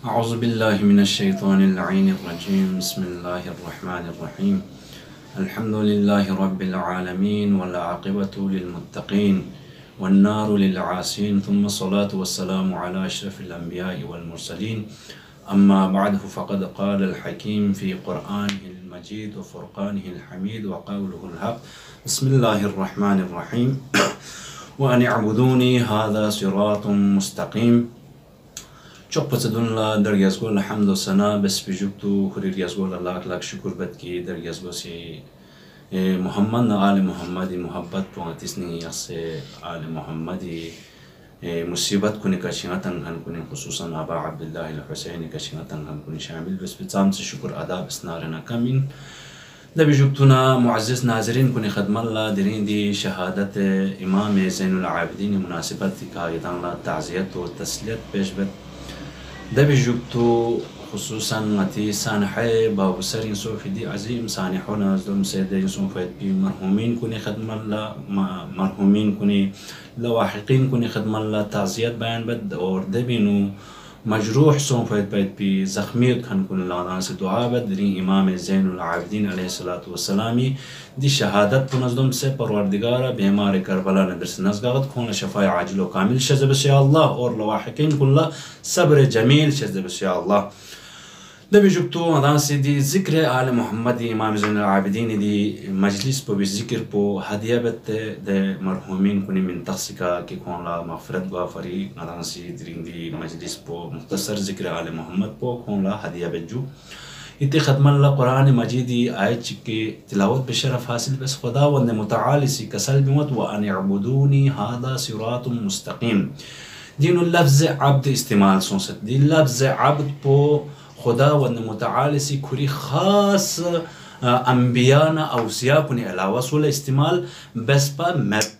अऊज़ुबिल्लाहि मिनश्शैतानिर्रजीम बिस्मिल्लाहिर्रहमानिर्रहीम अल्हम्दुलिल्लाहि रब्बिल आलमीन वल आक़िबतु लिल्मुत्तक़ीन वन्नारु लिलआसीन थुम्मा अस्सलातु वस्सलामु अला अशरफिल अंबियाइ वल मुरसलीन अम्मा बअद फ़क़द क़ालल हकीम फ़ी क़ुरआनिहिल मजीद व फ़ुरक़ानिहिल हमीद व क़ौलुहुल हक़ बिस्मिल्लाहिर्रहमानिर्रहीम व अन अअबुदूनी हाज़ा सिरातुम मुस्तक़ीम Chokpatsadunla dargazgol hamd sana besbijuktu khuriyazgol Allah lak shukur badki dargazgol si Muhammad na ali Muhammadi muhabbat puantisni yase ali Muhammadi musibat kuni kashingatan han kuni khususan Aba Abdullah al-Husaini kashingatan han kuni shamil bes bitam se shukur adab isnarana kamin دبجوبتنا معزز ناظرين كوني خدمة الله درين دي شهادة إمام زين العابدين مناسبة كايدان لا تعزية وتسلية بيشبت دبجوبتو خصوصا متي سانحي بابو سرين صوفي دي عزيم سانحونا زدوم سيدين صوفيت بي مرحومين كوني خدمة الله مرحومين كوني لواحقين كوني خدمة الله تعزية بيان بد اور دبينو مجروح صوفيت بيت بي زخميت كان كون الله ناس دعاء بدرين إمام زين العابدين عليه الصلاة والسلام دي شهادت بنزدم سے پروردگارا بیمار کربلا ندرس نزغت كون شفاء عاجل وكامل شذب يا الله اور لواحقين كلها صبر جميل شذب يا الله ده بيجبتو مدان دي ذكر آل محمد إمام زين العابدين دي مجلس بو بالذكر بو هدية بت ده مرحومين كوني من تخسكا كي كون لا مغفرت بافري مدان درين دي مجلس بو مختصر ذكر آل محمد بو كون لا هدية بجو इतने ख़त्म अल्लाह कुरान मजीदी आयत के तिलावत बशरफ हासिल बस खुदा वन मुतआली सी कसल बिमत व अन अअबुदूनी हादा सिरातुम मुस्तकीम दीन लफ्ज़ अब्द इस्तेमाल सोसत दी लफ्ज़ अब्द पो खुदा वन मुतआली सी खुरी खास अंबिया ना औसिया कुने अलावा सोल इस्तेमाल बस पा मत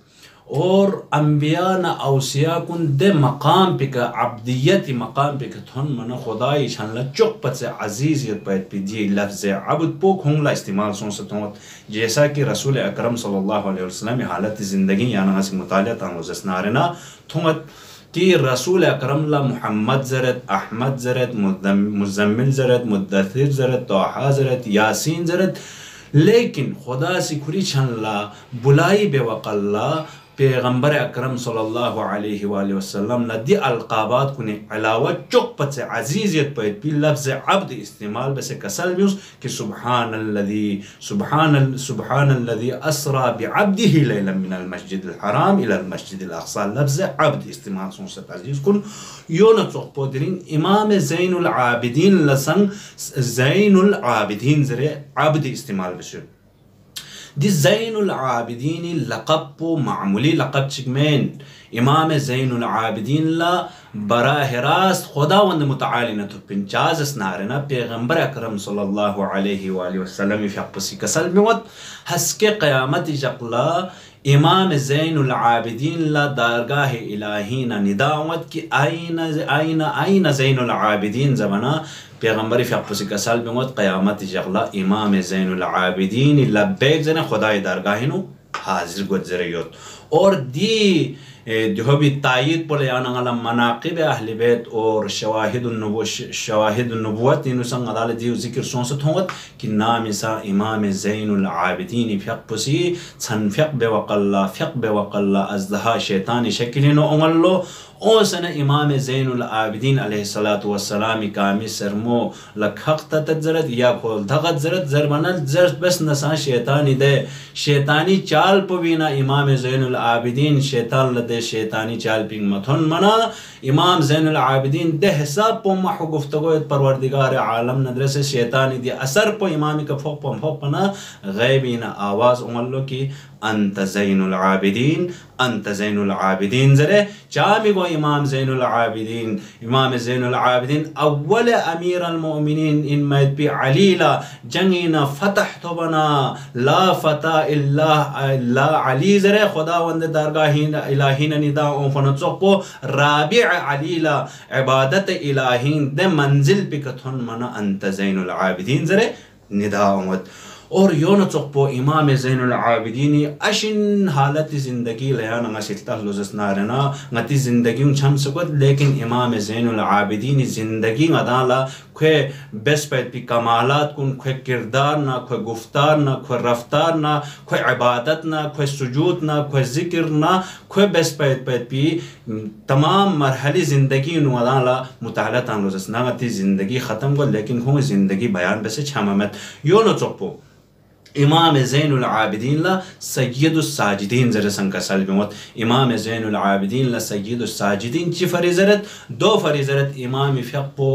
और अंबिया ना औसिया कुन दे मकाम पे का अब्दियत मकाम पे का थन मना खुदाई छनला चुक पत से अजीजियत पैद पे दी लफ्ज़ अब्द पो खुंगला इस्तेमाल सोसतों जैसा कि रसूल अकरम सल्लल्लाहु अलैहि वसल्लम हालत ज़िंदगी याना से मुतालिया तामुज़ नारना थुमत कि रसूल अकरम ला मुहम्मद ज़रत अहमद ज़रत मुज़म्मिल ज़रत मुद्दथिर ज़रत तोहा ज़रत यासीन ज़रत लेकिन खुदा से खुरी छनला बुलाई बेवकल्ला पैगंबर अकरम सल्लल्लाहु अलैहि वसल्लम नदी अलक़ाबात कुने अलावा चुक पत से अजीज़ियत पैद भी लफ्ज़ अब्द इस्तेमाल बसे कसल भी कि सुबहानल्लज़ी अस्रा बिअब्दिही लैलन मिनल मस्जिदिल हराम इलल मस्जिदिल अक़सा लफ्ज़ अब्द इस्तेमाल सुन से अजीज़ कुन यो न चुक पोदरिन इमाम ज़ैनुल आबिदीन लसन ज़ैनुल आबिदीन ज़रे अब्द इस्तेमाल बसे दि ज़ैनुल आबिदीन लक़ब पो मामूली लक़ब चिकमेन इमाम ज़ैनुल आबिदीन ला बराह रास्त खुदा वंद मुतआली न तो पिंचाज स्नारना पैगंबर अकरम सल्लल्लाहु अलैहि वसल्लम फ़क़सी कसल मिवत हस्के क़यामत जक़ला इमाम ज़ैनुल आबिदीन ला दारगाह इलाही न निदावत कि आईना ज़ैनुल आबिदीन ज़माना पैगंबर फ़क़सी कसल बिमत क़यामत जगला इमाम ज़ैनुल आबिदीन लब्बैक ज़ने खुदाई दारगाहिनु हाजिर गुज़रियत और दी जो भी तायीद पर याना मनाक़िब अहले बैत और शवाहिद नबुवत इन संग अदालत दी ज़िक्र सोंसत होत कि नाम इसा इमाम ज़ैनुल आबिदीन फ़क़सी छन फ़क़ बेवक़ल्ला अज़दहा शैतान शक्लिनो उमल्लो ओ सन इमाम ज़ैनुल आबिदीन अलैहिस्सलातु वस्सलाम कामी सरमो लखक़ तज़रत या खोल धगत ज़रत ज़रमनल ज़र बस नसा शैतानी दे शैतानी चाल पवीना इमाम ज़ैनुल आबिदीन शैतान लदे शैतानी चाल पिंग मथुन मना इमाम ज़ैनुल आबिदीन दे हिसाब पो महु गुफ्तगो परवरदिगार आलम नदरे से शैतानी दे असर पो इमामी का फोक पना गैबीना आवाज़ उमल्लो की अंत ज़ैनुल आबिदीन ज़रे चामी गो इमाम ज़ैनुल आबिदीन अव्वल अमीर अल-मोमिनीन इन मैद पे अलीला जंगीना फतह तो बना ला फता इल्ला अली ज़रे खुदा वंद दारगाह इलाही निदा ओ फनचोको राबि अलीला इबादत इलाही दे मंजिल पे कथन मना अंत ज़ैनुल आबिदीन ज़रे निदा उमत और योन चोकपो इमाम ज़ैनुल आबिदीनी अशिन हालत ज़िंदगी लया नंगा सिल्ता लुज़स्नारना ngati ज़िंदगी छम सकत लेकिन इमाम ज़ैनुल आबिदीनी ज़िंदगी अदाला खे बेस्ट पैट पी कमालात कुन खे किरदार ना खे गुफ्तार ना खे रफ्तार ना खे इबादत ना खे सुजूद ना खे ज़िक्र ना खे बेस्ट पैट पी तमाम मरहली ज़िंदगी नु अदाला मुताला तान लुज़स्ना ngati ज़िंदगी ख़त्म को लेकिन हो ज़िंदगी बयान बसे छममत योन चोकपो इमाम ज़ैनुल आबिदीन ला सय्यदुस साजिदीन जरसन का सल्बिमत इमाम ज़ैनुल आबिदीन ला सय्यदुस साजिदीन ची फरीज़रत दो फरीज़रत इमाम फ़िक़्पो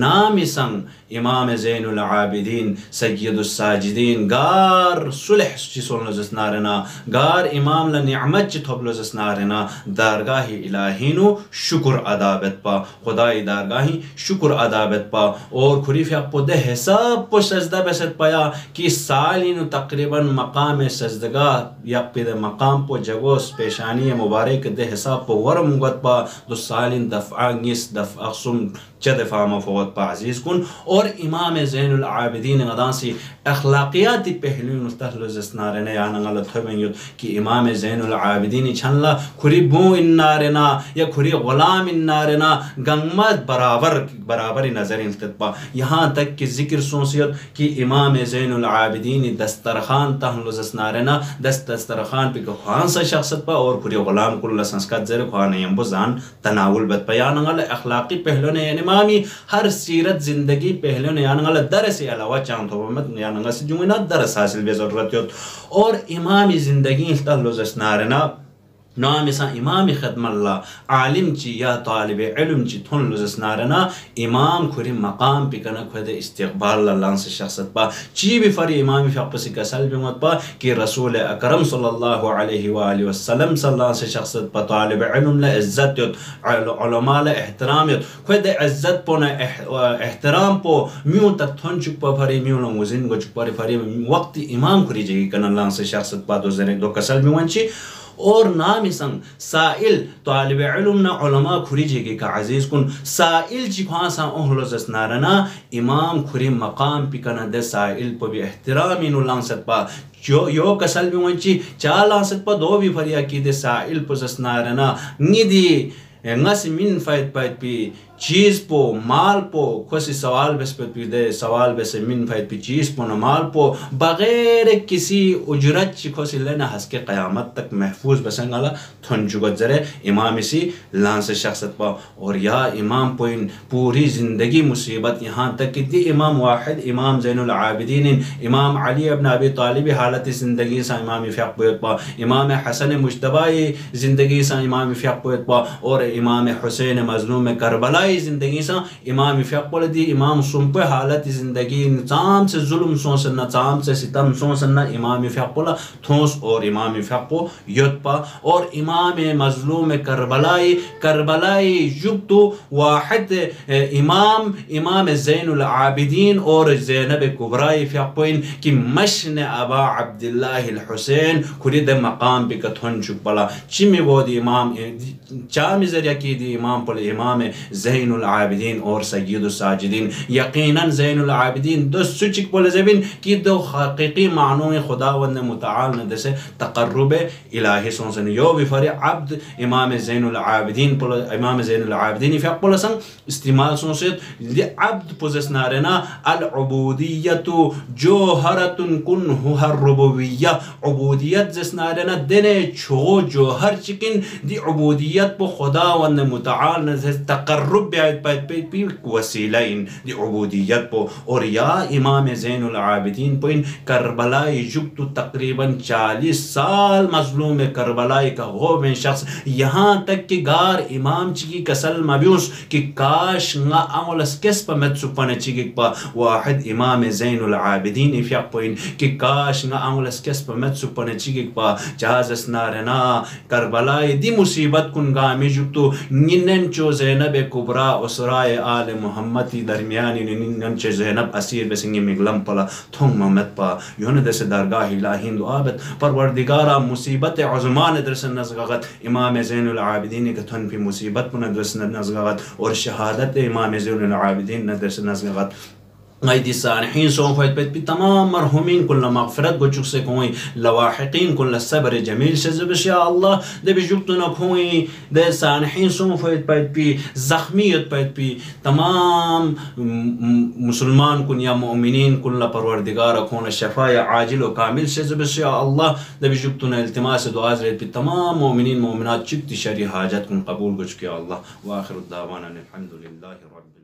नाम संग इमाम ज़ैनुल आबिदीन सय्यदुस साजिदीन गार सुलह ची सोलनज़नारना गार इमाम ला निअमत ची थोबलज़नारना दारगाही इलाहीनु शुक्र अदाबत पा खुदाई दारगाही शुक्र अदाबत पा और खुरी फ़िक़्पो दे हिसाब पो सजदा बसत पाया कि सालिन तकरीबन मकाम सजदगा यकपिद मकाम पो जगोस पेशानी मुबारक दे हिसाब पो वर मुगत पा दो सालिन दफ़ा गिस दफ़ा सुम चदफ़ा मफोत पा अजीज कुन और इमाम ज़ैनुल आबिदीन गदासी अखलाकियाती पहलू मुस्तहलुज़नारने यानंगल थबेंयुत कि इमाम ज़ैनुल आबिदीन छनला खुरी बू इन्नारना या खुरी गुलाम इन्नारना गंगमत बराबर नजर इंतपा यहाँ तक कि जिक्र सोसियत कि इमाम ज़ैनुल आबिदीन दस्तरखान तहलुज़नारना दस्तरखान पे खान सा शख्सत पा और खुरी गुलाम कुल्ला संस्कार जर खान यंबुजान तनावुल बत पा यानंगल अखलाकी पहलू ने इमामी हर सीरत जिंदगी पहले ने यानंगल दर से अलावा चांद हो मत यानंगल से जुमिना दरस हासिल बे जरूरत और इमामी जिंदगी तहलुज़नारना नाम सा इमाम खदमल्ला आलिम ची या तालिब इल्म ची थुन लुज़स्नारना इमाम खुरी मकाम पिकना खुद इस्तिक़बाल लान से शख्सत पा ची भी फरी इमाम फ़िक़्पसी का सल्ब मत पा कि रसूल अकरम सल्लल्लाहु अलैहि वसल्लम सल्लल्लाहु से शख्सत पा तालिब इल्म ला इज्जत युत उलमा ला एहतराम युत खुद इज्जत पो ना एहतराम पो म्यू तक थुन चुक पा फरी म्यू ला मुजिन गो चुक पा फरी वक्त इमाम खुरी जगी कना लान से शख्सत पा दो जरे दो का सल्ब वंची और नाम संग साइल तालिब इल्म ना उलमा खुरी जगे का अजीज कुन साइल चिखासा ओहलुज़नारना इमाम खुरी मकाम पिकना दे साइल पो भी एहतराम इन लांसत पा जो यो कसल भी वंची चा लांसत पा दो भी फरिया की दे साइल पो ज़स्नारना निदी ngasi min fight pi चीज पो माल पो खुशी सवाल बस पे दे सवाल बस min fight pi चीज पो न माल पो बगैर किसी उजरत ची खुशी लेना हंस के क़यामत तक महफूज बसंगाला थन जुगत जरे इमाम इसी लान से शख्सत पा और या इमाम पो इन पूरी ज़िंदगी मुसीबत यहाँ तक कि दी इमाम वाहिद इमाम ज़ैनुल आबिदीन इमाम अली इब्न अबी तालिब हालत ज़िंदगी सा इमाम फ़िक़् पा इमाम हसन मुज्तबाई ज़िंदगी सा इमाम फ़िक़् पा और इमाम हुसैन मज़लूम करबला जिंदगी सा इमाम फ़िक़् दी इमाम सुम्प हालत जिंदगी चाम से जुल्म सोसना चाम से सितम सोसना इमाम फ़िक़् थोस और इमाम फ़िक़् युत्पा और इमाम मज़लूम करबलाई युक्तु वाहिद इमाम ज़ैनुल आबिदीन और ज़ैनब कुबराई फ़िक़् की मशन अबा अब्दुल्लाह हुसैन खुरीद मकाम पे कथन चुकला चिमी वो दी इमाम चाम जरिया की दी इमाम पल इमाम ज़ैनुल आबिदीन और सय्यदुस साजिदीन यकीनन ज़ैनुल आबिदीन दो सुचिक पल जबिन की दो हकीकी मानों में खुदावंद मुतआल न दसे तक़र्रुब इलाही सोसन यो बिफर अब्द इमाम ज़ैनुल आबिदीन पल इमाम ज़ैनुल आबिदीन फ़िक़् संग इस्तेमाल सोसियत लि अब्द पुज़स्नारना अल उबूदियतु जोहरतुन कुन्हु हर रुबुविय्या उबूदियत जस्नारना देने छो जोहर चिकिन दी उबूदियत पो खुदावंद मुतआल न दसे तक़र्रुब पे वसीलाइन दी उबूदियत पो और या इमाम ज़ैनुल आबिदीन पो इन करबलाई युक्तु तकरीबन 40 साल मज़लूम करबलाई का वो में शख्स यहाँ तक कि गार इमाम चिकी कसल मब्यूस कि काश ना अमलस किस पर मत सुपने चिकी पा वाहिद इमाम ज़ैनुल आबिदीन फ़िक़् इन कि काश ना अमलस किस पर मत सुपने चिकी पा जाज़स नारना करबलाई दी मुसीबत कुन गामी युक्तु निन्न चो ज़ैनब कुबरा उसराय आल मोहम्मदी दरमियानी निन्नचे ज़ैनब असीर बेसिंगी मिगलम पला थोंग मोहम्मद पा योन दसे दरगाह इलाही दुआबत परवरदिगारा मुसीबत अज़मान दरसन नज़गत इमाम ज़ैनुल आबिदीन के थन भी मुसीबत पुन दरसन नज़गत और शहादत इमाम ज़ैनुल आबिदीन न दरसन नज़गत أيدي السانحين سوف يتبت تمام مرحومين كل مغفرت قوشك سكوي لواحقين كل الصبر جميل شزبش يا الله ده بجبتنا كوي ده سانحين سوف يتبت بي زخمي يتبت بي تمام مسلمان كن يا مؤمنين كل پروردگار كون الشفاء عاجل وكامل شزبش يا الله ده بجبتنا التماس دعاء بي تمام مؤمنين مؤمنات شكت شري حاجات كن قبول قوشك يا الله. وآخر الدعوانا الحمد لله رب